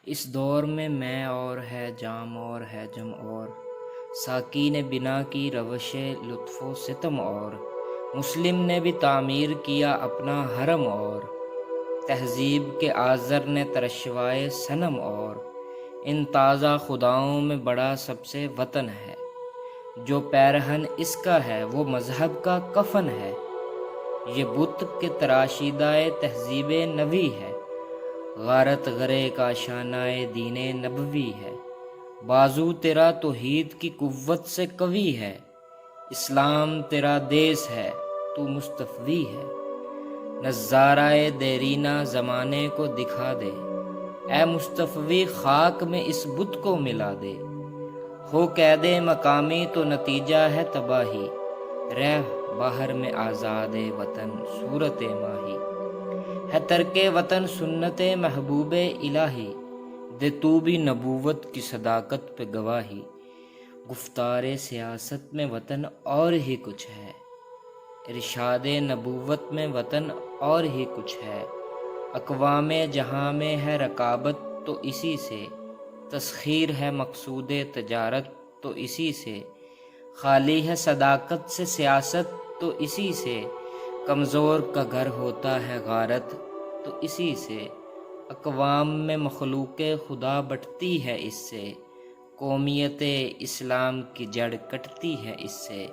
اس دور میں اور ہے جام اور ہے جم اور، ساقی نے بنا کی روش لطف و ستم اور، مسلم نے بھی تعمیر کیا اپنا حرم اور، تہذیب کے آزر نے ترشوائے صنم اور، ان تازہ خداؤں میں بڑا سب سے وطن ہے، جو پیرہن اس کا ہے وہ مذہب کا کفن ہے، یہ بت کے تراشیدہ تہذیب نبی ہے، غارت غرے کا شانہ دین نبوی ہے، بازو تیرا توحید کی قوت سے قوی ہے، اسلام تیرا دیس ہے تو مستفوی ہے، نظارہ دیرینہ زمانے کو دکھا دے، اے مستفوی خاک میں اس بت کو ملا دے، ہو قید مقامی تو نتیجہ ہے تباہی، رہ باہر میں آزاد وطن صورت ماہی، ہے ترک وطن سنت محبوب الہی، دے تو بھی نبوت کی صداقت پہ گواہی، گفتار سیاست میں وطن اور ہی کچھ ہے، ارشاد نبوت میں وطن اور ہی کچھ ہے، اقوام جہاں میں ہے رقابت تو اسی سے، تسخیر ہے مقصود تجارت تو اسی سے، خالی ہے صداقت سے سیاست تو اسی سے، کمزور کا گھر ہوتا ہے غارت تو اسی سے، اقوام میں مخلوق خدا بٹتی ہے اس سے، قومیت اسلام کی جڑ کٹتی ہے اس سے۔